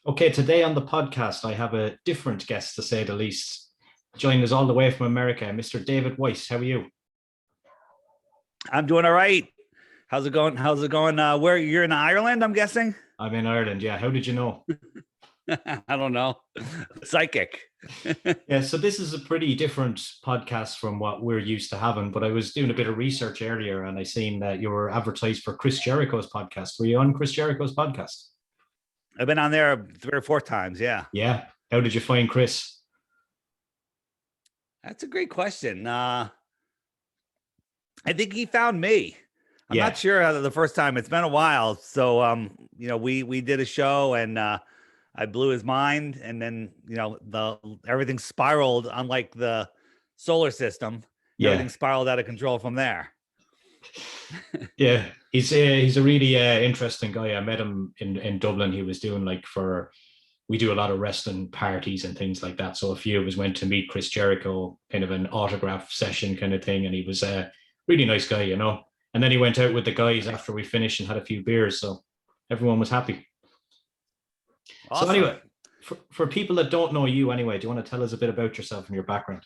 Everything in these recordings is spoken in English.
Okay, today on the podcast, I have a different guest to say the least. Joining us all the way from America, Mr. David Weiss. How are you? I'm doing all right. How's it going? How's it going? Where you're in Ireland, I'm guessing? I'm in Ireland. Yeah, how did you know? I don't know. Psychic. Yeah, so this is a pretty different podcast from what we're used to having, but I was doing a bit of research earlier and I seen that you were advertised for Chris Jericho's podcast. Were you on Chris Jericho's podcast? I've been on there 3 or 4 times. Yeah. Yeah. How did you find Chris? That's a great question. I think he found me. I'm not Yeah. sure how the first time. It's been a while. So we did a show and I blew his mind, and then the everything spiraled, unlike the solar system. Yeah. Everything spiraled out of control from there. Yeah. He's a really interesting guy. I met him in Dublin. He was doing like for we do a lot of wrestling parties and things like that. So a few of us went to meet Chris Jericho, kind of an autograph session kind of thing. And he was a really nice guy, you know. And then he went out with the guys after we finished and had a few beers. So everyone was happy. So Awesome. anyway, for people that don't know you anyway, do you want to tell us a bit about yourself and your background?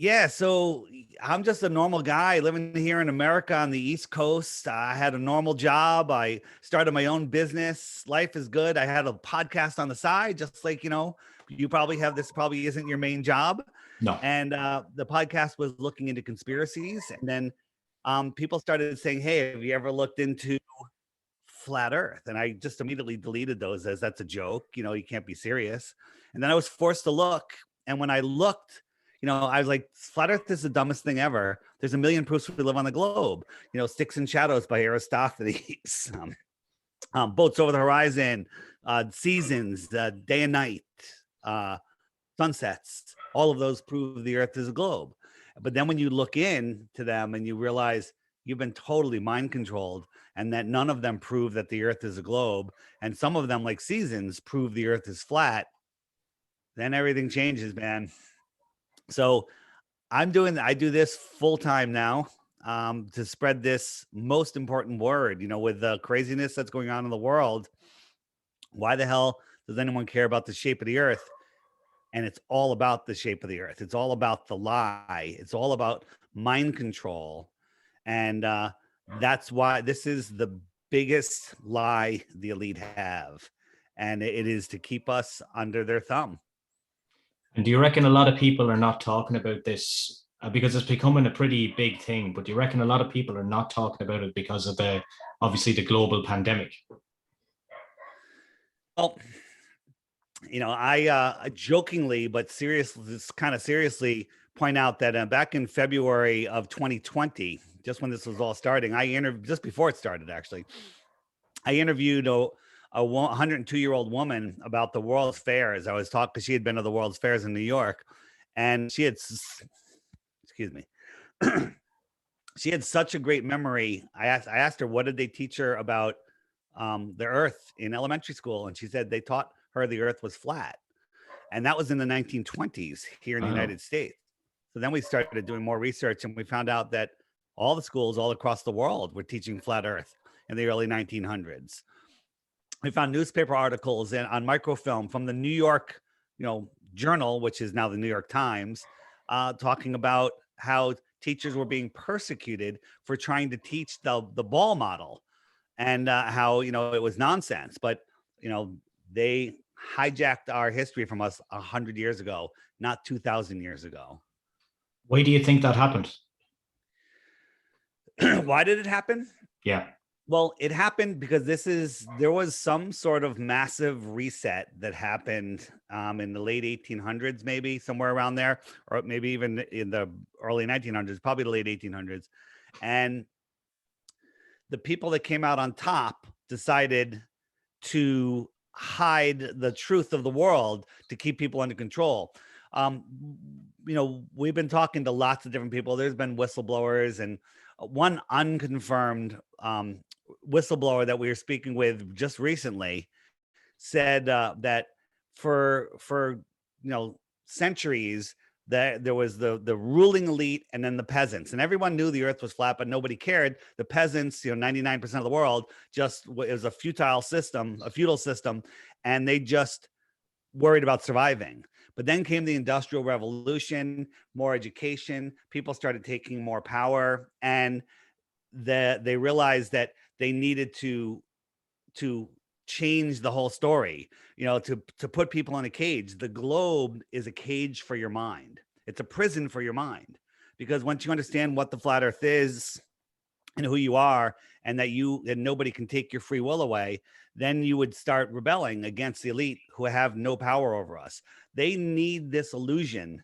Yeah, so I'm just a normal guy living here in America on the East Coast. I had a normal job. I started my own business. Life is good. I had a podcast on the side, just like, you probably have. This probably isn't your main job. No. And the podcast was looking into conspiracies. And then people started saying, hey, have you ever looked into flat Earth? And I just immediately deleted those as that's a joke. You can't be serious. And then I was forced to look. And when I looked, I was like, flat Earth is the dumbest thing ever. There's a million proofs we live on the globe. Sticks and Shadows by Aristophanes, Boats Over the Horizon, Seasons, Day and Night, Sunsets. All of those prove the Earth is a globe. But then when you look into them and you realize you've been totally mind controlled, and that none of them prove that the Earth is a globe, and some of them, like Seasons, prove the Earth is flat, then everything changes, man. So I do this full time now to spread this most important word. With the craziness that's going on in the world, why the hell does anyone care about the shape of the Earth? And it's all about the shape of the Earth. It's all about the lie. It's all about mind control. And that's why this is the biggest lie the elite have. And it is to keep us under their thumb. And do you reckon a lot of people are not talking about this because it's becoming a pretty big thing? But do you reckon a lot of people are not talking about it because of obviously the global pandemic? Well, I jokingly, but seriously point out that back in February of 2020, just when this was all starting, just before it started, actually, I interviewed a 102-year-old woman about the World's Fairs. I was talking because she had been to the World's Fairs in New York, and she had, excuse me, she had such a great memory. I asked her, what did they teach her about the Earth in elementary school? And she said they taught her the Earth was flat. And that was in the 1920s here in the United States. So then we started doing more research, and we found out that all the schools all across the world were teaching flat Earth in the early 1900s. We found newspaper articles on microfilm from the New York, Journal, which is now the New York Times, talking about how teachers were being persecuted for trying to teach the ball model, and how it was nonsense. But they hijacked our history from us 100 years ago, not 2,000 years ago. Why do you think that happened? Why did it happen? Yeah. Well, it happened because there was some sort of massive reset that happened in the late 1800s, maybe somewhere around there, or maybe even in the early 1900s, probably the late 1800s. And the people that came out on top decided to hide the truth of the world to keep people under control. We've been talking to lots of different people. There's been whistleblowers, and one unconfirmed whistleblower that we were speaking with just recently said that for centuries There was the ruling elite and then the peasants, and everyone knew the earth was flat, but nobody cared. The peasants, 99% of the world, it was a feudal system, and they just worried about surviving. But then came the Industrial Revolution, more education, people started taking more power, and they realized that they needed to change the whole story, to put people in a cage. The globe is a cage for your mind. It's a prison for your mind, because once you understand what the flat earth is and who you are, and that nobody can take your free will away, then you would start rebelling against the elite who have no power over us. They need this illusion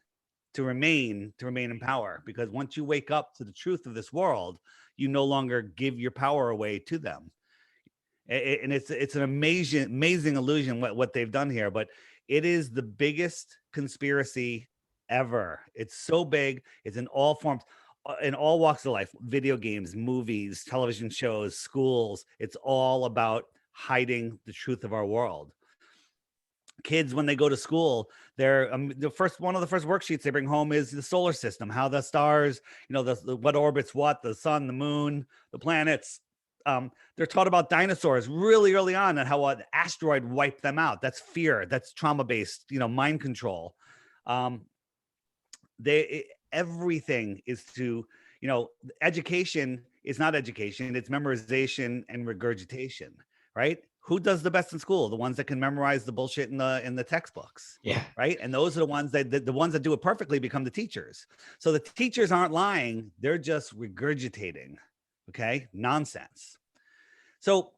to remain in power, because once you wake up to the truth of this world, you no longer give your power away to them. And it's an amazing illusion what they've done here, but it is the biggest conspiracy ever. It's so big. It's in all forms, in all walks of life: video games, movies, television shows, schools. It's all about hiding the truth of our world. Kids, when they go to school, they're one of the first worksheets they bring home is the solar system, how the stars, what orbits what, the sun, the moon, the planets. They're taught about dinosaurs really early on, and how an asteroid wiped them out. That's fear. That's trauma-based, mind control. Everything is to, education is not education. It's memorization and regurgitation, right? Who does the best in school? The ones that can memorize the bullshit in the textbooks. Yeah. Right. And those are the ones that do it perfectly become the teachers. So the teachers aren't lying. They're just regurgitating. Okay. Nonsense. So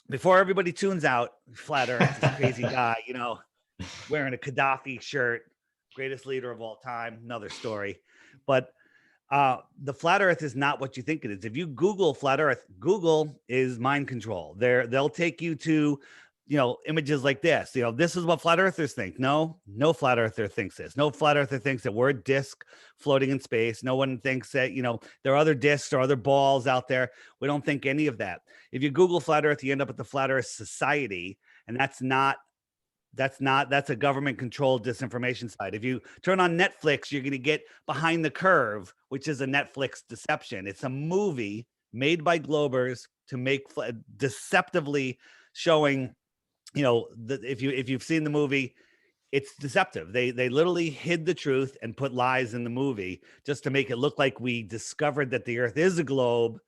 before everybody tunes out, Flat Earth, this crazy guy, wearing a Gaddafi shirt, greatest leader of all time, another story. But the flat earth is not what you think it is. If you Google flat earth, Google is mind control. They'll take you to, images like this. This is what flat earthers think. No flat earther thinks this. No flat earther thinks that we're a disc floating in space. No one thinks that, there are other discs or other balls out there. We don't think any of that. If you Google flat earth, you end up at the Flat Earth Society, and that's a government controlled disinformation site. If you turn on Netflix, you're going to get Behind the Curve, which is a Netflix deception. It's a movie made by Globers to make deceptively showing, if you've seen the movie, it's deceptive. They literally hid the truth and put lies in the movie just to make it look like we discovered that the earth is a globe,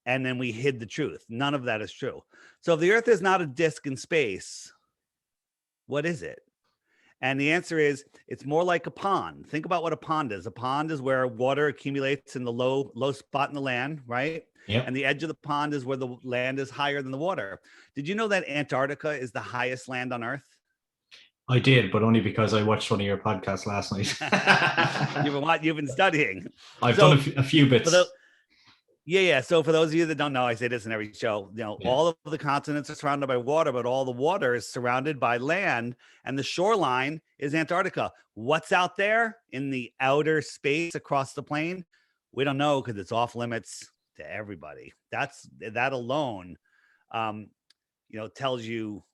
and then we hid the truth. None of that is true. So if the earth is not a disc in space, what is it? And the answer is, it's more like a pond. Think about what a pond is. A pond is where water accumulates in the low spot in the land, right? Yep. And the edge of the pond is where the land is higher than the water. Did you know that Antarctica is the highest land on Earth? I did, but only because I watched one of your podcasts last night. You've been studying. I've done a few bits. Yeah. So for those of you that don't know, I say this in every show, all of the continents are surrounded by water, but all the water is surrounded by land, and the shoreline is Antarctica. What's out there in the outer space across the plane? We don't know, because it's off limits to everybody. That alone, tells you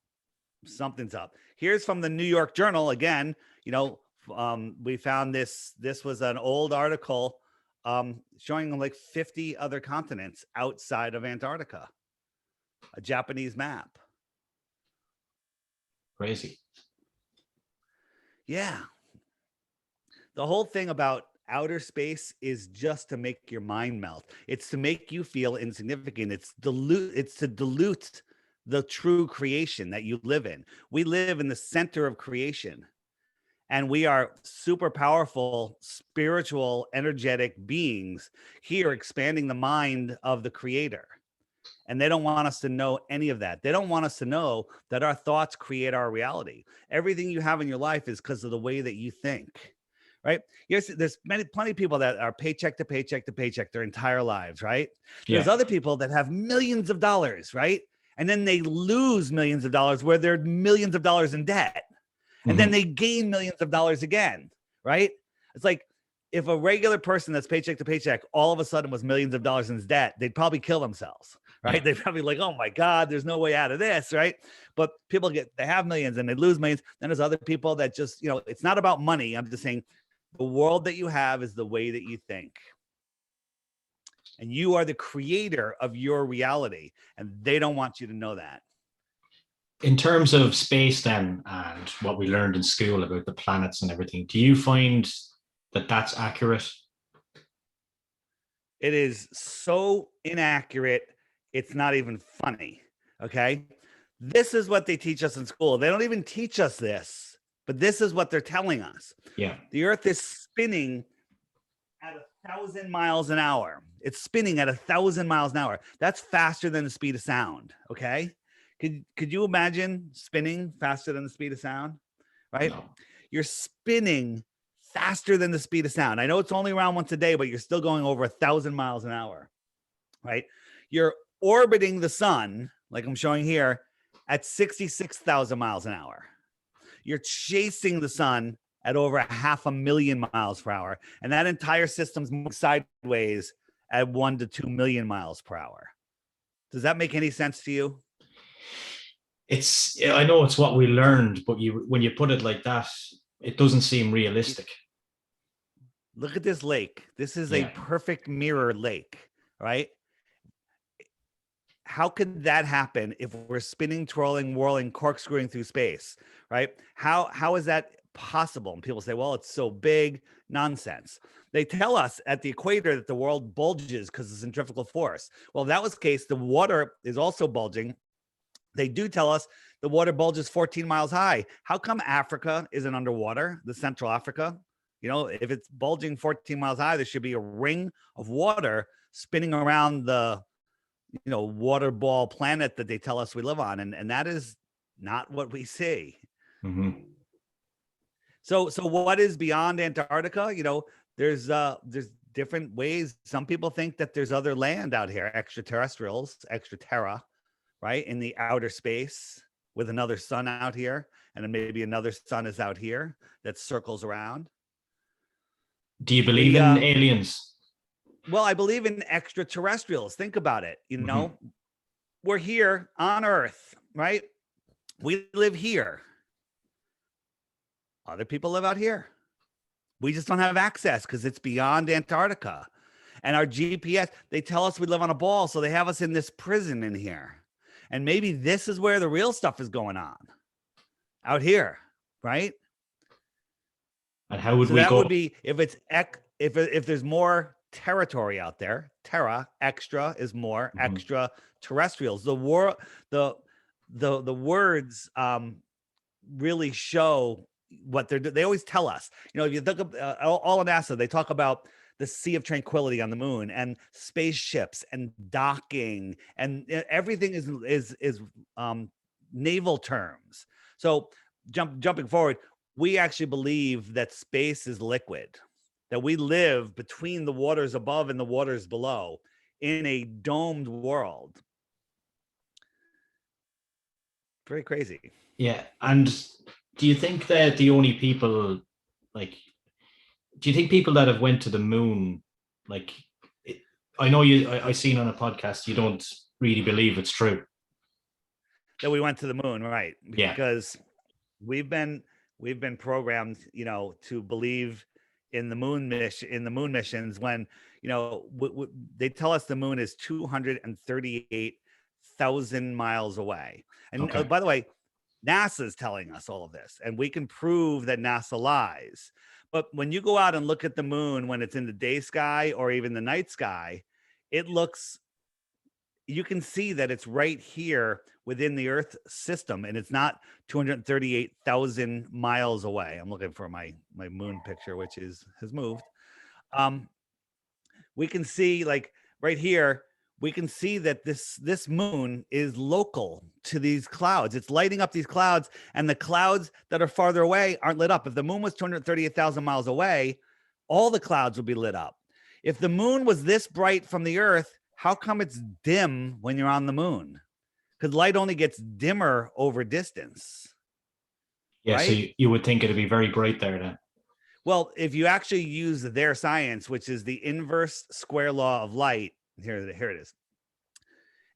something's up. Here's from the New York Journal again. We found this. This was an old article showing like 50 other continents outside of Antarctica, a Japanese map. Crazy. Yeah. The whole thing about outer space is just to make your mind melt. It's to make you feel insignificant. It's to dilute the true creation that you live in. We live in the center of creation. And we are super powerful, spiritual, energetic beings here, expanding the mind of the creator. And they don't want us to know any of that. They don't want us to know that our thoughts create our reality. Everything you have in your life is because of the way that you think, right? Yes, there's plenty of people that are paycheck to paycheck to paycheck their entire lives, right? There's other people that have millions of dollars, right? And then they lose millions of dollars where they're millions of dollars in debt. And then they gain millions of dollars again, right? It's like if a regular person that's paycheck to paycheck all of a sudden was millions of dollars in debt, they'd probably kill themselves, right? They'd probably like, oh my God, there's no way out of this, right? But people they have millions and they lose millions. Then there's other people that just, it's not about money. I'm just saying The world that you have is the way that you think. And you are the creator of your reality. And they don't want you to know that. In terms of space, then, and what we learned in school about the planets and everything, do you find that that's accurate? It is so inaccurate, it's not even funny. Okay. This is what they teach us in school. They don't even teach us this, but this is what they're telling us. Yeah. The Earth is spinning at 1,000 miles an hour. It's spinning at 1,000 miles an hour. That's faster than the speed of sound. Okay. Could you imagine spinning faster than the speed of sound? Right? No. You're spinning faster than the speed of sound. I know it's only around once a day, but you're still going over 1,000 miles an hour. Right? You're orbiting the sun, like I'm showing here, at 66,000 miles an hour. You're chasing the sun at over 500,000 miles per hour. And that entire system's moving sideways at 1 to 2 million miles per hour. Does that make any sense to you? I know it's what we learned, but when you put it like that, it doesn't seem realistic. Look at this lake. This is a perfect mirror lake, right? How could that happen if we're spinning, twirling, whirling, corkscrewing through space, right? How is that possible? And people say, well, it's so big. Nonsense. They tell us at the equator that the world bulges because of centrifugal force. Well, if that was the case, the water is also bulging. They do tell us the water bulges 14 miles high. How come Africa isn't underwater, the Central Africa? You know, if it's bulging 14 miles high, there should be a ring of water spinning around the, water ball planet that they tell us we live on. And that is not what we see. Mm-hmm. So what is beyond Antarctica? There's different ways. Some people think that there's other land out here, extraterrestrials, extraterra, right? In the outer space with another sun out here. And then maybe another sun is out here that circles around. Do you believe in aliens? Well, I believe in extraterrestrials. Think about it. We're here on Earth, right? We live here. Other people live out here. We just don't have access because it's beyond Antarctica. And our GPS, they tell us we live on a ball, so they have us in this prison in here. And maybe this is where the real stuff is going on, out here, right? And how would we that go? Would be if there's more territory out there. Terra, extra is more, extraterrestrials. The words really show what they're doing. They always tell us, if you look up all of NASA, they talk about the Sea of Tranquility on the moon and spaceships and docking, and everything is naval terms. So jumping forward, we actually believe that space is liquid, that we live between the waters above and the waters below in a domed world. Very crazy. Yeah. And do you think that the only people, do you think people that have went to the moon, I know I seen on a podcast, you don't really believe it's true. That we went to the moon, right? Yeah. Because we've been programmed, to believe in the moon missions when, they tell us the moon is 238,000 miles away. And by the way, NASA is telling us all of this, and we can prove that NASA lies. But when you go out and look at the moon, when it's in the day sky or even the night sky, you can see that it's right here within the Earth system, and it's not 238,000 miles away. I'm looking for my moon picture, which has moved. We can see, right here, we can see that this moon is local to these clouds. It's lighting up these clouds, and the clouds that are farther away aren't lit up. If the moon was 238,000 miles away, all the clouds would be lit up. If the moon was this bright from the Earth, how come it's dim when you're on the moon? Because light only gets dimmer over distance. Yeah, right? so you would think it'd be very bright there then. Well, if you actually use their science, which is the inverse square law of light, here it is.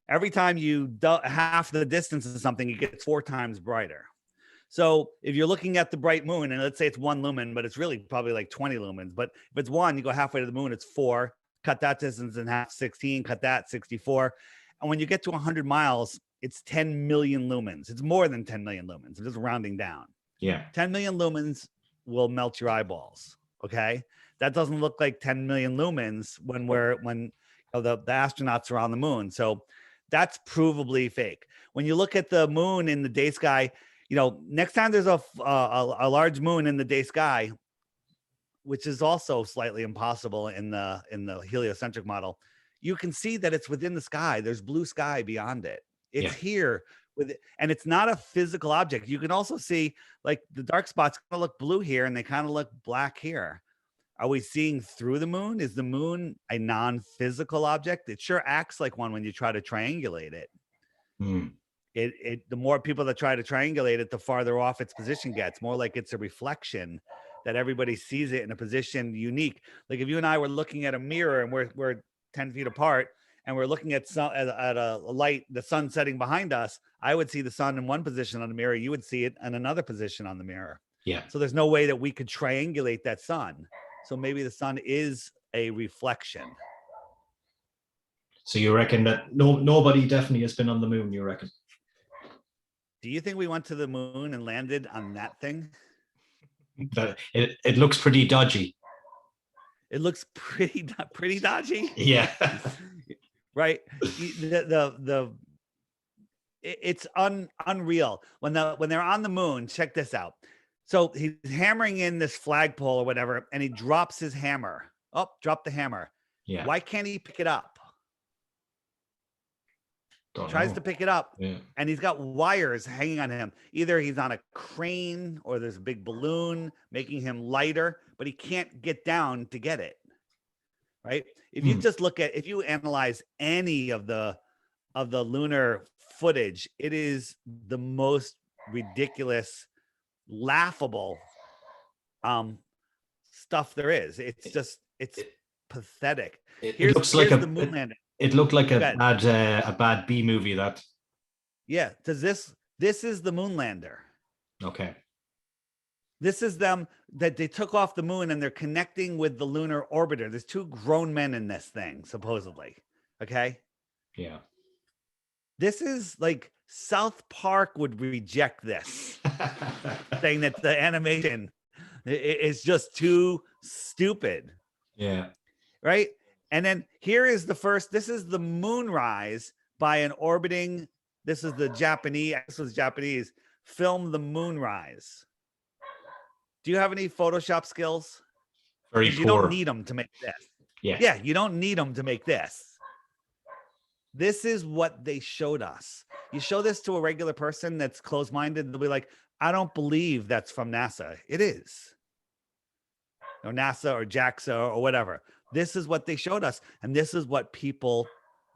Every time you half the distance of something, it gets 4 times brighter. So if you're looking at the bright moon, and let's say it's 1 lumen, but it's really probably like 20 lumens. But if it's 1, you go halfway to the moon, it's 4. Cut that distance in half, 16. Cut that, 64. And when you get to 100 miles, it's 10 million lumens. It's more than 10 million lumens. I'm just rounding down. Yeah. 10 million lumens will melt your eyeballs. Okay. That doesn't look like 10 million lumens when the astronauts are on the moon. So that's provably fake. When you look at the moon in the day sky, next time there's a large moon in the day sky, which is also slightly impossible in the heliocentric model, you can see that it's within the sky. There's blue sky beyond it. It's here with it, and it's not a physical object. You can also see like the dark spots kind of look blue here and they kind of look black here. Are we seeing through the moon? Is the moon a non-physical object? It sure acts like one when you try to triangulate it. The more people that try to triangulate it, the farther off its position gets, more like it's a reflection that everybody sees it in a position unique. Like if you and I were looking at a mirror and we're 10 feet apart and we're looking at a light, the sun setting behind us, I would see the sun in one position on the mirror. You would see it in another position on the mirror. Yeah. So there's no way that we could triangulate that sun. So maybe the sun is a reflection. So you reckon that nobody definitely has been on the moon, you reckon? Do you think we went to the moon and landed on that thing? That it looks pretty dodgy. It looks pretty dodgy. Yeah. Right. It's unreal when they're on the moon. Check this out. So he's hammering in this flagpole or whatever, and he drops his hammer. Oh, drop the hammer. Yeah. Why can't he pick it up? Tries to pick it up, and he's got wires hanging on him. Either he's on a crane or there's a big balloon making him lighter, but he can't get down to get it. Right? If you just if you analyze any of the lunar footage, it is the most ridiculous, laughable stuff there is. It's pathetic. It looks like the moon landing. It looked like a bad B movie. That. Yeah. This is the moon lander. Okay. This is them that they took off the moon and they're connecting with the lunar orbiter. There's 2 grown men in this thing, supposedly. Okay. Yeah. This is like South Park would reject this, saying that the animation is just too stupid. Yeah. Right. And then here is this is the moonrise by an orbiting. This is the Japanese film, the moonrise. Do you have any Photoshop skills? Very poor. You don't need them to make this. Yeah. You don't need them to make this. This is what they showed us. You show this to a regular person that's closed-minded, they'll be like, I don't believe that's from NASA. It is. Or NASA or JAXA or whatever. This is what they showed us. And this is what people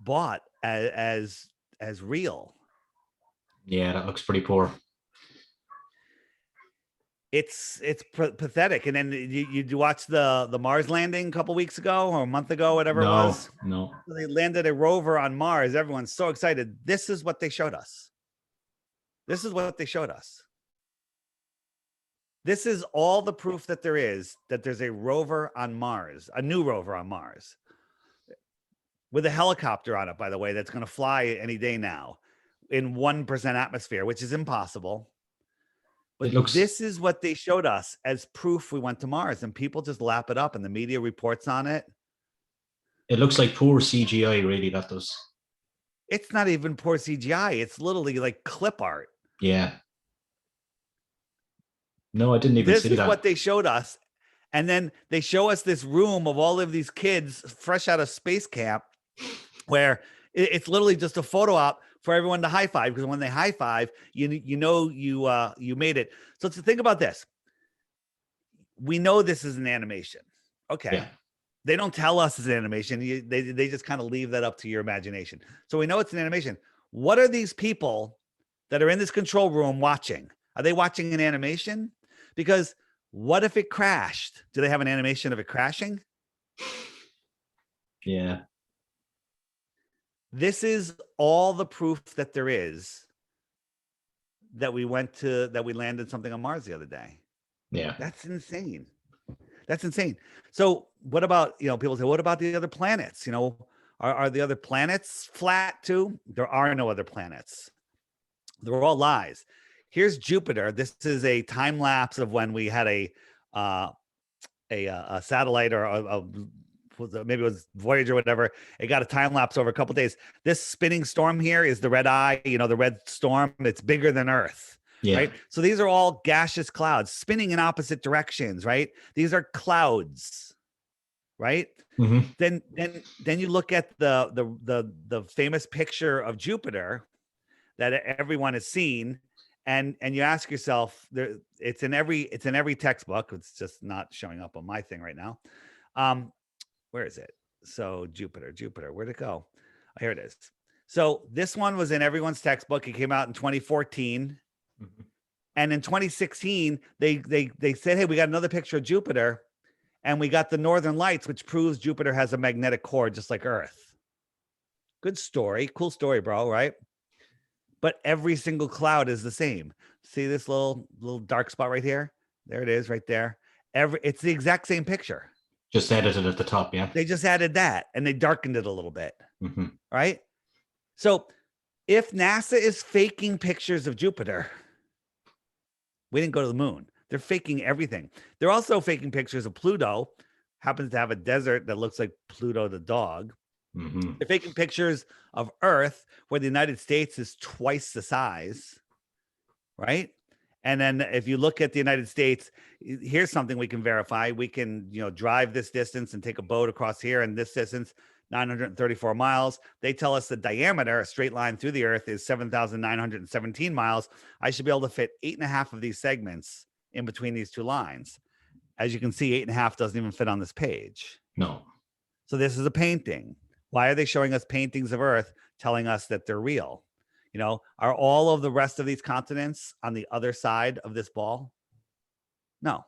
bought as real. Yeah, that looks pretty poor. It's pathetic. And then you watch the Mars landing a couple weeks ago or a month ago, whatever it was. No. They landed a rover on Mars. Everyone's so excited. This is what they showed us. This is what they showed us. This is all the proof that there is that there's a rover on Mars, a new rover on Mars, with a helicopter on it, by the way, that's going to fly any day now in 1% atmosphere, which is impossible. But this is what they showed us as proof we went to Mars, and people just lap it up and the media reports on it. It looks like poor CGI, really, that does. It's not even poor CGI. It's literally like clip art. Yeah. No, I didn't even see that. This is what they showed us. And then they show us this room of all of these kids fresh out of space camp where it's literally just a photo op for everyone to high five. Because when they high five, you made it. So to think about this, we know this is an animation. Okay. Yeah. They don't tell us it's an animation. They just kind of leave that up to your imagination. So we know it's an animation. What are these people that are in this control room watching? Are they watching an animation? Because what if it crashed? Do they have an animation of it crashing? Yeah. This is all the proof that there is that we landed something on Mars the other day. Yeah. That's insane. That's insane. So what about, people say, what about the other planets? Are the other planets flat too? There are no other planets. They're all lies. Here's Jupiter. This is a time lapse of when we had a satellite, or maybe it was Voyager or whatever. It got a time lapse over a couple of days. This spinning storm here is the red eye, the red storm. It's bigger than Earth. Yeah. Right. So these are all gaseous clouds spinning in opposite directions. Right. These are clouds. Right. Mm-hmm. Then you look at the famous picture of Jupiter that everyone has seen, and you ask yourself, it's in every textbook. It's just not showing up on my thing right now. Where is it? So Jupiter, where'd it go? Oh, here it is. So this one was in everyone's textbook. It came out in 2014. Mm-hmm. And in 2016, they said, hey, we got another picture of Jupiter, and we got the northern lights, which proves Jupiter has a magnetic core just like Earth. Good story. Cool story, bro, right? But every single cloud is the same. See this little dark spot right here? There it is right there. It's the exact same picture. Just edited at the top, yeah. They just added that, and they darkened it a little bit, mm-hmm. Right? So if NASA is faking pictures of Jupiter, we didn't go to the moon. They're faking everything. They're also faking pictures of Pluto. Happens to have a desert that looks like Pluto the dog. Mm-hmm. They're taking pictures of Earth, where the United States is twice the size, right? And then if you look at the United States, here's something we can verify. We can, drive this distance and take a boat across here, and this distance, 934 miles. They tell us the diameter, a straight line through the Earth, is 7,917 miles. I should be able to fit 8.5 of these segments in between these two lines. As you can see, 8.5 doesn't even fit on this page. No. So this is a painting. Why are they showing us paintings of Earth, telling us that they're real? Are all of the rest of these continents on the other side of this ball? No,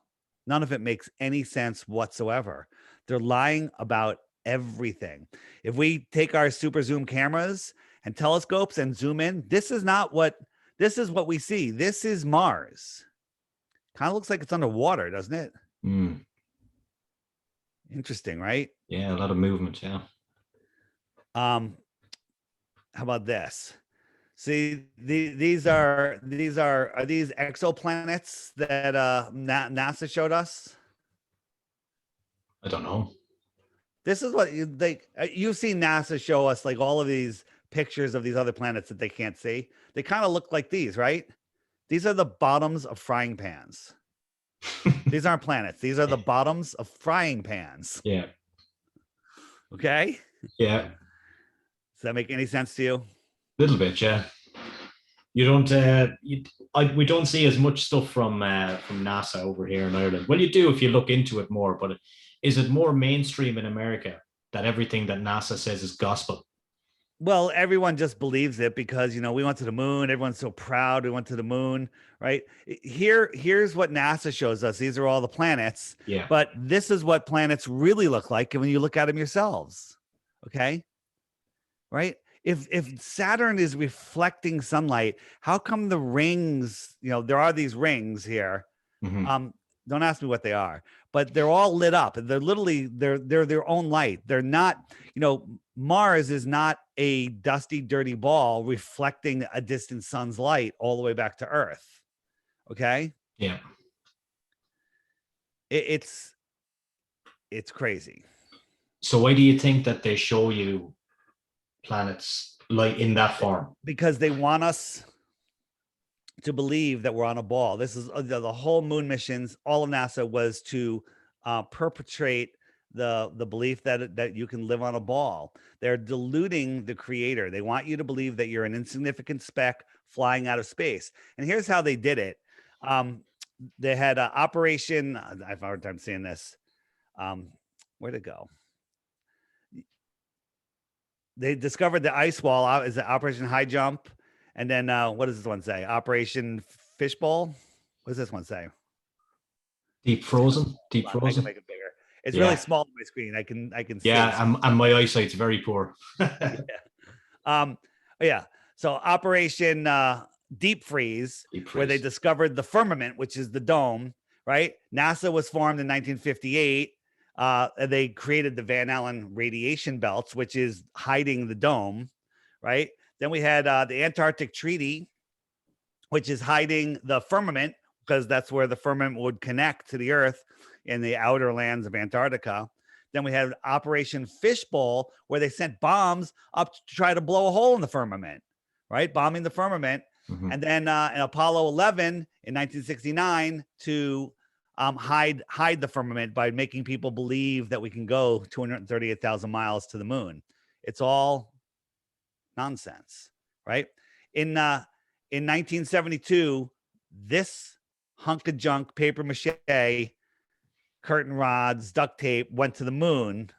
none of it makes any sense whatsoever. They're lying about everything. If we take our super zoom cameras and telescopes and zoom in, this is what we see. This is Mars. Kind of looks like it's underwater, doesn't it? Mm. Interesting, right? Yeah, a lot of movement, yeah. How about this? See, these are these exoplanets that NASA showed us? I don't know. This is what you've seen NASA show us, like all of these pictures of these other planets that they can't see. They kind of look like these, right? These are the bottoms of frying pans. These aren't planets. These are the bottoms of frying pans. Yeah. Okay. Yeah. Does that make any sense to you? A little bit, yeah. You don't. We don't see as much stuff from NASA over here in Ireland. Well, you do if you look into it more. But is it more mainstream in America that everything that NASA says is gospel? Well, everyone just believes it because, we went to the moon. Everyone's so proud we went to the moon, right? Here's what NASA shows us. These are all the planets. Yeah. But this is what planets really look like when you look at them yourselves. Okay. Right. If Saturn is reflecting sunlight, how come the rings, there are these rings here. Mm-hmm. Don't ask me what they are, but they're all lit up. They're literally, they're their own light. They're not, Mars is not a dusty, dirty ball reflecting a distant sun's light all the way back to Earth. Okay. Yeah. It's crazy. So why do you think that they show you planets like in that form? Because they want us to believe that we're on a ball. This is the whole moon missions. All of NASA was to perpetrate the belief that you can live on a ball. They're deluding the creator. They want you to believe that you're an insignificant speck flying out of space. And here's how they did it. They had Operation, I've had a hard time saying this. Where'd it go? They discovered the ice wall. Is it Operation High Jump? And then what does this one say? Operation Fishbowl? What does this one say? Deep frozen. Deep frozen. I can make it bigger. It's really small on my screen. I can see. Yeah, and my eyesight's very poor. Yeah. So Operation deep freeze, Deep where they freeze. discovered the firmament, which is the dome, right? NASA was formed in 1958. They created the Van Allen radiation belts, which is hiding the dome, right? Then we had the Antarctic Treaty, which is hiding the firmament, because that's where the firmament would connect to the Earth in the outer lands of Antarctica. Then we had Operation Fishbowl, where they sent bombs up to try to blow a hole in the firmament, right? Bombing the firmament. Mm-hmm. And then in Apollo 11 in 1969 to hide the firmament by making people believe that we can go 238,000 miles to the moon. It's all nonsense, right? In 1972, this hunk of junk, paper mache, curtain rods, duct tape, went to the moon.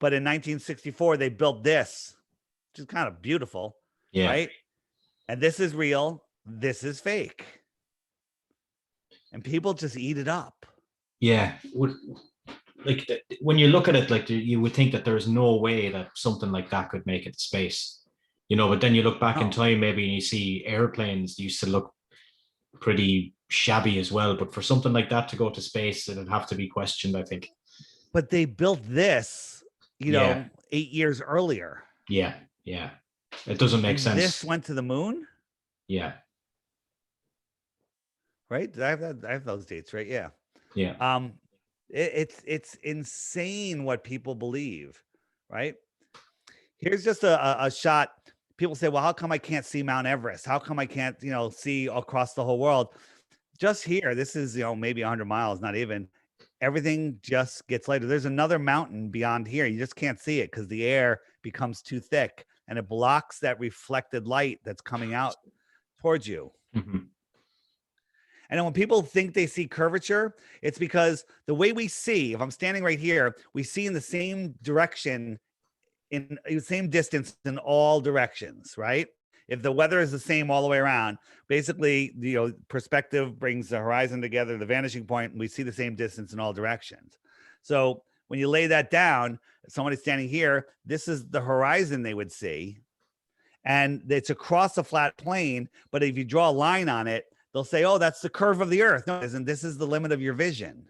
But in 1964, they built this, which is kind of beautiful, Yeah. right? And this is real. This is fake. And people just eat it up. Yeah. Like when you look at it, like you would think that there's no way that something like that could make it to space, but then you look back in time, maybe, and you see airplanes used to look pretty shabby as well. But for something like that to go to space, it'd have to be questioned, I think. But they built this, Yeah. 8 years earlier. Yeah. Yeah. It doesn't make sense. This went to the moon? Yeah. Right? I have those dates, right? Yeah. Yeah. It's insane what people believe, right? Here's just a shot. People say, well, how come I can't see Mount Everest? How come I can't, see across the whole world? Just here, this is, maybe 100 miles, not even. Everything just gets lighter. There's another mountain beyond here. You just can't see it because the air becomes too thick and it blocks that reflected light that's coming out towards you. Mm-hmm. And then when people think they see curvature, it's because the way we see, if I'm standing right here, we see in the same direction, in the same distance in all directions, right? If the weather is the same all the way around, basically, perspective brings the horizon together, the vanishing point, and we see the same distance in all directions. So when you lay that down, somebody standing here, this is the horizon they would see. And it's across a flat plane, but if you draw a line on it, they'll say, oh, that's the curve of the Earth. No, it isn't. This is the limit of your vision.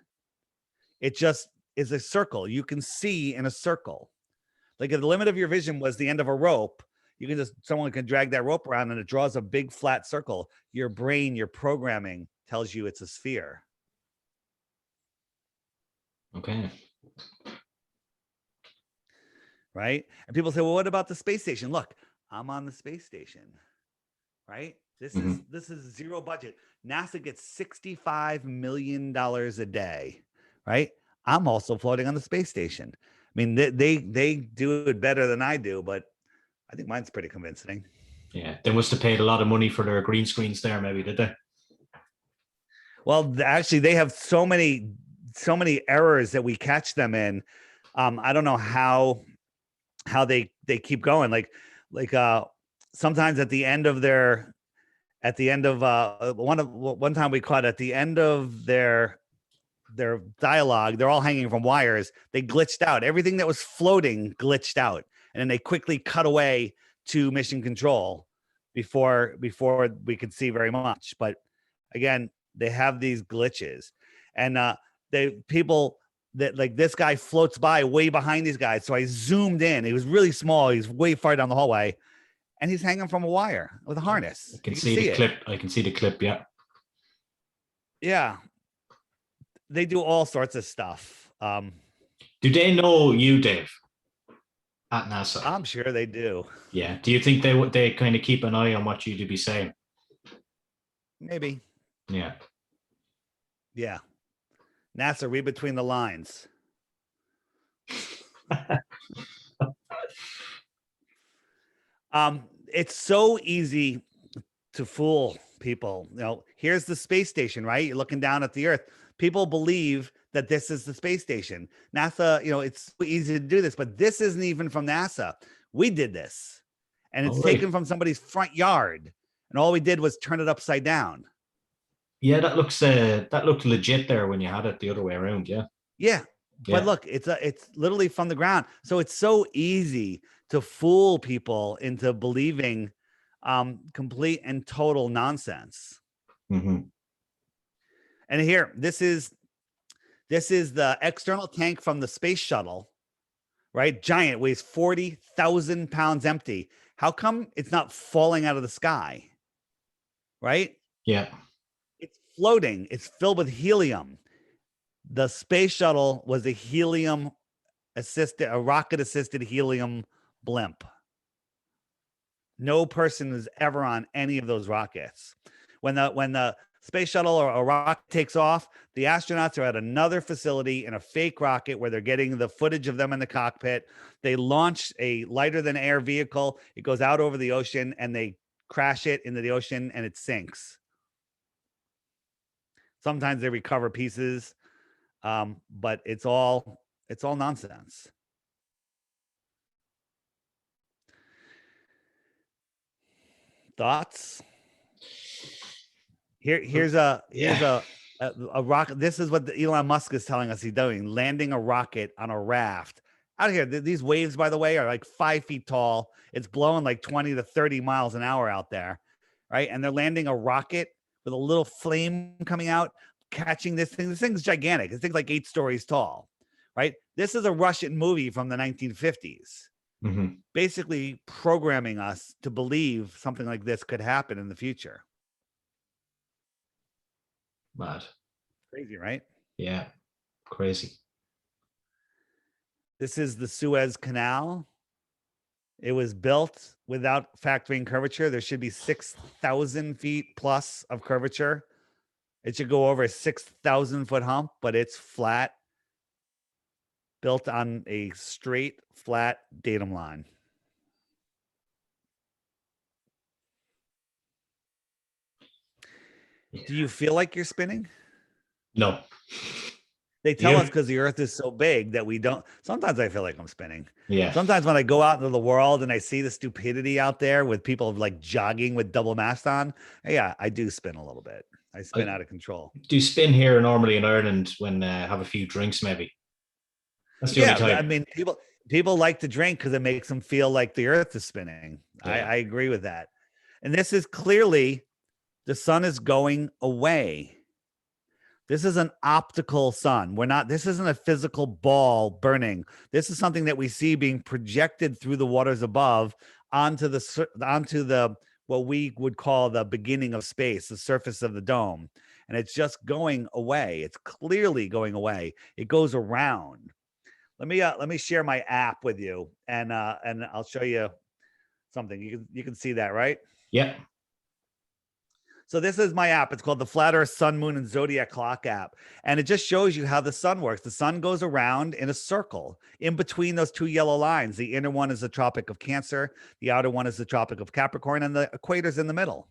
It just is a circle. You can see in a circle. Like if the limit of your vision was the end of a rope, someone can drag that rope around and it draws a big flat circle. Your brain, your programming tells you it's a sphere. Okay. Right? And people say, well, what about the space station? Look, I'm on the space station, right? This is zero budget. NASA gets $65 million a day, right? I'm also floating on the space station. I mean, they do it better than I do, but I think mine's pretty convincing. Yeah, they must have paid a lot of money for their green screens there, maybe, did they? Well, actually, they have so many errors that we catch them in. I don't know how they keep going. Like sometimes at the end of one time we caught at the end of their dialogue, they're all hanging from wires. They glitched out. Everything that was floating glitched out, and then they quickly cut away to mission control before we could see very much. But again, they have these glitches, and people that, like, this guy floats by way behind these guys. So I zoomed in. He was really small. He's way far down the hallway, and he's hanging from a wire with a harness. I can see the clip. I can see the clip. Yeah. Yeah. They do all sorts of stuff. Do they know you, Dave, at NASA? I'm sure they do. Yeah. Do you think they kind of keep an eye on what you'd be saying? Maybe. Yeah. Yeah. NASA, read between the lines. It's so easy to fool people. Here's the space station, right? You're looking down at the Earth. People believe that this is the space station. NASA, it's so easy to do this, but this isn't even from NASA. We did this, and it's taken from somebody's front yard, and all we did was turn it upside down. Yeah, that looked legit there when you had it the other way around. Yeah. Yeah. But look, it's literally from the ground. So it's so easy to fool people into believing Complete and total nonsense. Mm-hmm. And here, this is the external tank from the space shuttle, right? Giant, weighs 40,000 pounds empty. How come it's not falling out of the sky? Right? Yeah. It's floating. It's filled with helium. The space shuttle was a rocket assisted helium blimp. No person is ever on any of those rockets. When the space shuttle or a rocket takes off, the astronauts are at another facility in a fake rocket where they're getting the footage of them in the cockpit. They launch a lighter than air vehicle. It goes out over the ocean and they crash it into the ocean and it sinks. Sometimes they recover pieces, but it's all nonsense. Thoughts? Here's a rocket. This is what Elon Musk is telling us he's doing: landing a rocket on a raft out here. These waves, by the way, are like 5 feet tall. It's blowing like 20 to 30 miles an hour out there, right? And they're landing a rocket with a little flame coming out, catching this thing. This thing's gigantic. This thing's like 8 stories tall, right? This is a Russian movie from the 1950s, basically programming us to believe something like this could happen in the future. Mad. Crazy, right? Yeah. Crazy. This is the Suez Canal. It was built without factoring curvature. There should be 6,000 feet plus of curvature. It should go over a 6,000 foot hump, but it's flat, built on a straight, flat datum line. Do you feel like you're spinning? No. They tell us because the Earth is so big that we don't. Sometimes I feel like I'm spinning. Yeah. Sometimes when I go out into the world and I see the stupidity out there with people like jogging with double mast on, yeah, I do spin a little bit. I spin out of control. Do you spin here normally in Ireland when have a few drinks maybe? That's the only time. I mean, people like to drink because it makes them feel like the Earth is spinning. Yeah. I agree with that. And this is clearly the sun is going away. This is an optical sun. This isn't a physical ball burning. This is something that we see being projected through the waters above onto the what we would call the beginning of space, the surface of the dome. And it's just going away. It's clearly going away. It goes around. Let me share my app with you and I'll show you something. You can see that, right? Yeah. So this is my app. It's called the Flat Earth, Sun, Moon, and Zodiac Clock app. And it just shows you how the sun works. The sun goes around in a circle in between those 2 yellow lines. The inner one is the Tropic of Cancer. The outer one is the Tropic of Capricorn, and the equator's in the middle.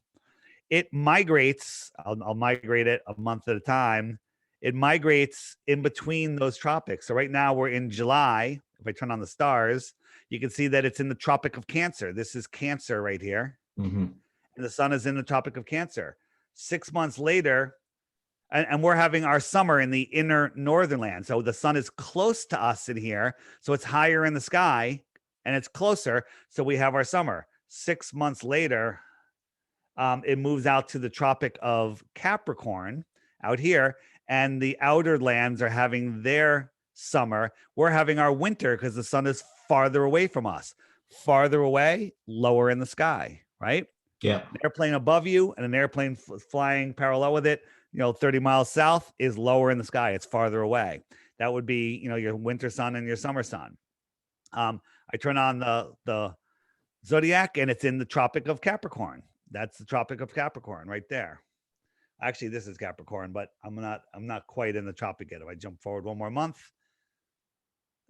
It migrates. I'll migrate it a month at a time. It migrates in between those tropics. So right now we're in July. If I turn on the stars, you can see that it's in the Tropic of Cancer. This is Cancer right here. Mm-hmm. And the sun is in the Tropic of Cancer. 6 months later, and we're having our summer in the inner northern land. So the sun is close to us in here. So it's higher in the sky and it's closer. So we have our summer. 6 months later, it moves out to the Tropic of Capricorn out here. And the outer lands are having their summer. We're having our winter because the sun is farther away from us. Farther away, lower in the sky, right? Yeah. An airplane above you and an airplane flying parallel with it, 30 miles south is lower in the sky. It's farther away. That would be, your winter sun and your summer sun. I turn on the zodiac and it's in the Tropic of Capricorn. That's the Tropic of Capricorn right there. Actually, this is Capricorn, but I'm not quite in the tropic yet. If I jump forward one more month,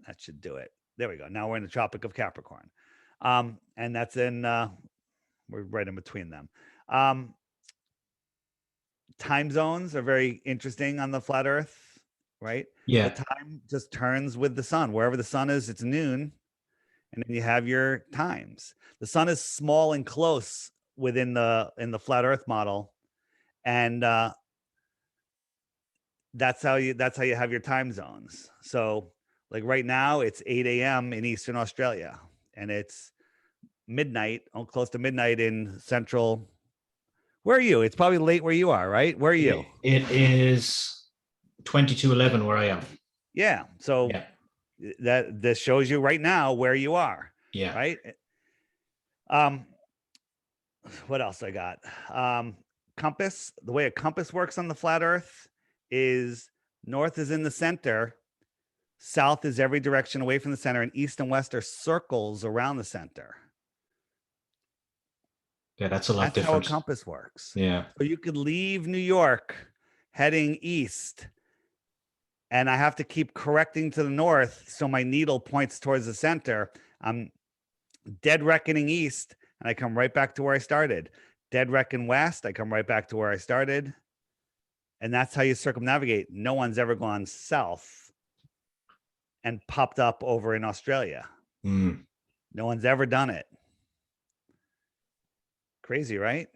that should do it. There we go. Now we're in the Tropic of Capricorn. And that's in we're right in between them. Time zones are very interesting on the flat Earth, right? Yeah. The time just turns with the sun. Wherever the sun is, it's noon. And then you have your times. The sun is small and close in the flat Earth model. And that's how you have your time zones. So like right now it's 8 a.m. in Eastern Australia, and it's midnight, close to midnight in central. Where are you? It's probably late where you are, right? Where are you? It is 22:11 where I am. Yeah. So Yeah. this shows you right now where you are, Yeah. right? Um, what else I got? Compass. The way a compass works on the flat Earth is north is in the center, south is every direction away from the center, and east and west are circles around the center. Yeah, that's a lot That's how a different. compass works. Yeah. So you could leave New York heading east, and I have to keep correcting to the north so my needle points towards the center. I'm dead reckoning east, and I come right back to where I started. Dead reckon west, I come right back to where I started. And that's how you circumnavigate. No one's ever gone south and popped up over in Australia. Mm. No one's ever done it. Crazy, right?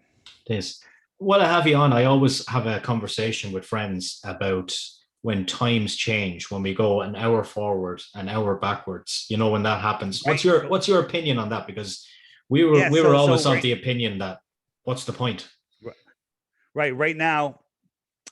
It is. While I have you on, I always have a conversation with friends about when times change, when we go an hour forward, an hour backwards. You know, when that happens. Right. What's your opinion on that? Because we Yeah, were always of right, the opinion that what's the point? right now,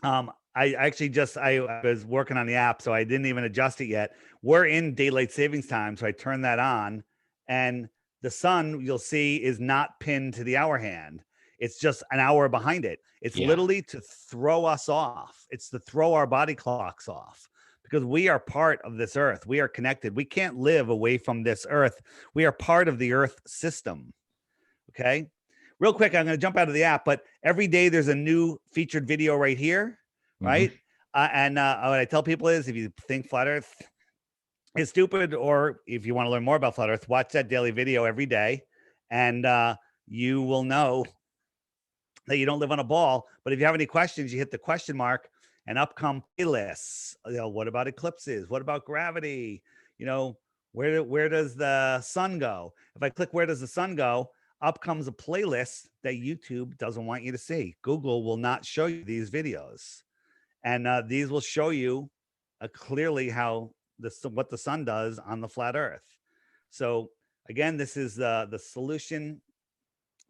I actually I was working on the app, so I didn't even adjust it yet. We're in daylight savings time, so I turned that on, and the sun you'll see is not pinned to the hour hand. It's just an hour behind it. It's Yeah. literally to throw us off. It's to throw our body clocks off because we are part of this earth. We are connected. We can't live away from this earth. We are part of the earth system. Okay. Real quick, I'm going to jump out of the app, but every day there's a new featured video right here, right? Mm-hmm. And what I tell people is if you think flat earth is stupid, or if you want to learn more about flat earth, watch that daily video every day, and you will know that you don't live on a ball. But if you have any questions, you hit the question mark and up come playlists. You know, what about eclipses? What about gravity? You know, where does the sun go? If I click where does the sun go, up comes a playlist that YouTube doesn't want you to see. Google will not show you these videos. And these will show you clearly how what the sun does on the flat earth. So again, this is the solution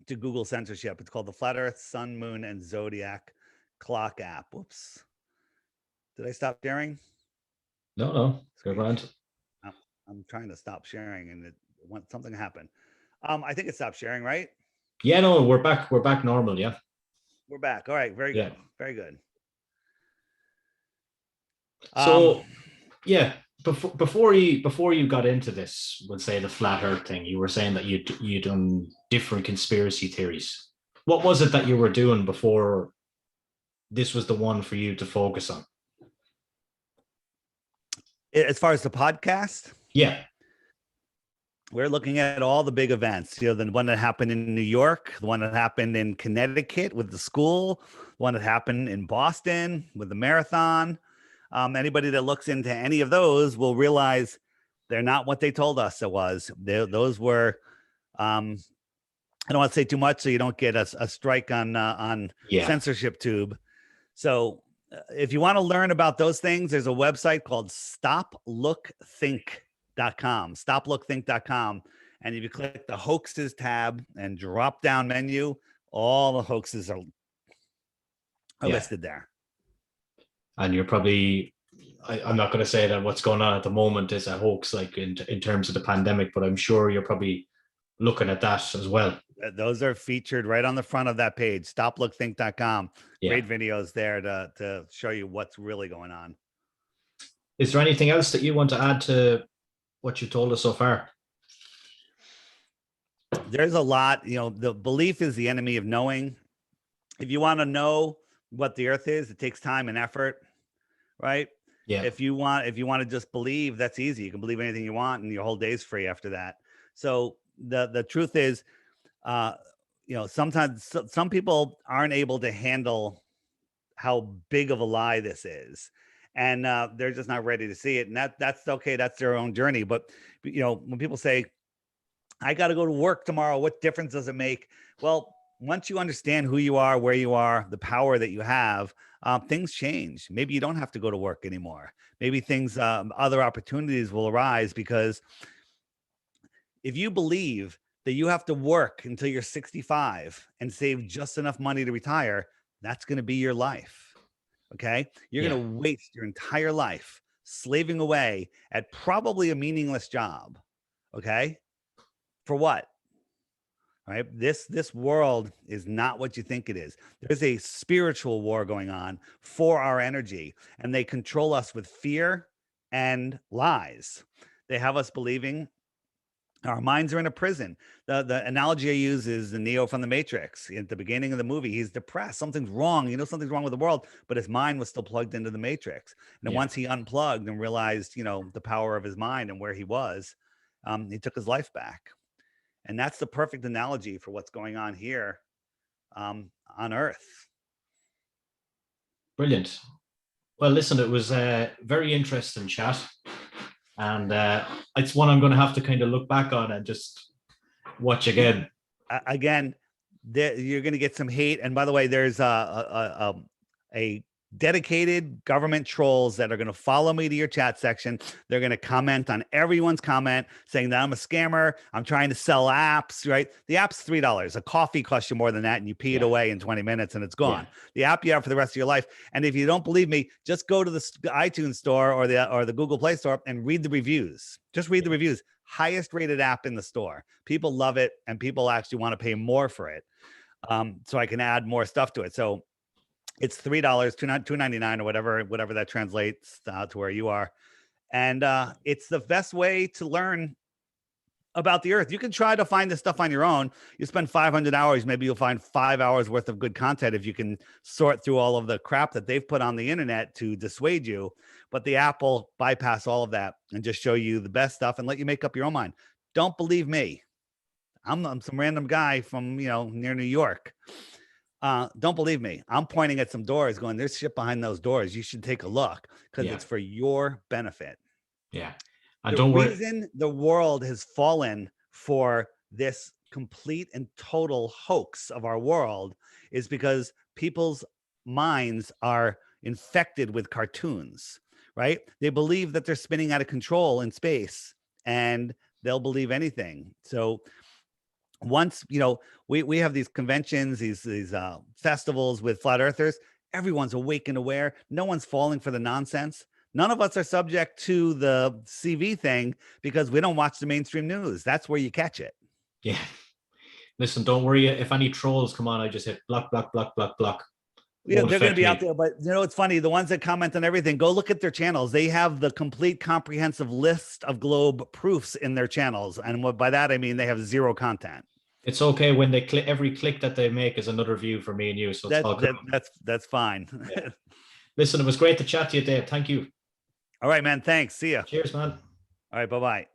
to Google censorship. It's called the Flat Earth, Sun, Moon, and Zodiac Clock app. Whoops. Did I stop sharing? No, go around. I'm trying to stop sharing and something happened. I think it stopped sharing, right? Yeah, no, we're back. We're back normal. Yeah. We're back. All right. Very good. Very good. So, yeah, before you got into this, let's say the flat Earth thing, you were saying that you'd done different conspiracy theories. What was it that you were doing before this was the one for you to focus on? As far as the podcast, yeah, we're looking at all the big events. You know, the one that happened in New York, the one that happened in Connecticut with the school, the one that happened in Boston with the marathon. Anybody that looks into any of those will realize they're not what they told us it was. Those were, I don't want to say too much so you don't get a strike on censorship tube. So if you want to learn about those things, there's a website called stoplookthink.com, and if you click the hoaxes tab and drop down menu, all the hoaxes are listed there. And you're probably, I'm not going to say that what's going on at the moment is a hoax, like in terms of the pandemic, but I'm sure you're probably looking at that as well. Those are featured right on the front of that page, stoplookthink.com. Great videos there to show you what's really going on. Is there anything else that you want to add to what you told us so far? There's a lot. You know, the belief is the enemy of knowing. If you want to know what the earth is, it takes time and effort, right? Yeah. If you want to just believe, that's easy. You can believe anything you want and your whole day's free after that. So the truth is, you know, sometimes some people aren't able to handle how big of a lie this is, and they're just not ready to see it. And that's okay. That's their own journey. But you know, when people say, I got to go to work tomorrow, what difference does it make? Well, once you understand who you are, where you are, the power that you have, things change. Maybe you don't have to go to work anymore. Maybe things, other opportunities will arise, because if you believe that you have to work until you're 65 and save just enough money to retire, that's going to be your life. Okay. You're Yeah. going to waste your entire life slaving away at probably a meaningless job. Okay. For what? Right. This world is not what you think it is. There's a spiritual war going on for our energy, and they control us with fear and lies. They have us believing our minds are in a prison. The analogy I use is the Neo from the Matrix. At the beginning of the movie, he's depressed. Something's wrong. Something's wrong with the world, but his mind was still plugged into the Matrix. And then Yeah. once he unplugged and realized, the power of his mind and where he was, he took his life back. And that's the perfect analogy for what's going on here on Earth. Brilliant. Well, listen, it was a very interesting chat. And it's one I'm going to have to kind of look back on and just watch again. Again, you're going to get some hate. And by the way, there's a dedicated government trolls that are going to follow me to your chat section. They're going to comment on everyone's comment saying that I'm a scammer. I'm trying to sell apps, right? The app's $3. A coffee costs you more than that, and you pee it away in 20 minutes and it's gone. Yeah. The app you have for the rest of your life. And if you don't believe me, just go to the iTunes store or the Google Play store and read the reviews. Just read the reviews. Highest rated app in the store. People love it, and people actually want to pay more for it. So I can add more stuff to it. So it's $3, $2.99 or whatever that translates to where you are. And it's the best way to learn about the Earth. You can try to find this stuff on your own. You spend 500 hours, maybe you'll find 5 hours worth of good content if you can sort through all of the crap that they've put on the internet to dissuade you. But the app will bypass all of that and just show you the best stuff and let you make up your own mind. Don't believe me. I'm some random guy from, near New York. Don't believe me. I'm pointing at some doors going, there's shit behind those doors. You should take a look because it's for your benefit. Yeah. And the reason the world has fallen for this complete and total hoax of our world is because people's minds are infected with cartoons, right? They believe that they're spinning out of control in space and they'll believe anything. So once, we have these conventions, these festivals with flat earthers, everyone's awake and aware. No one's falling for the nonsense. None of us are subject to the CV thing because we don't watch the mainstream news. That's where you catch it. Yeah. Listen, don't worry. If any trolls come on, I just hit block, block, block, block, block. Yeah, they're going to be out there, but it's funny. The ones that comment on everything, go look at their channels. They have the complete comprehensive list of globe proofs in their channels. And by that, I mean, they have zero content. It's okay when they click, every click that they make is another view for me and you. So it's all good. That's fine. Yeah. Listen, it was great to chat to you, Dave. Thank you. All right, man. Thanks. See ya. Cheers, man. All right. Bye-bye.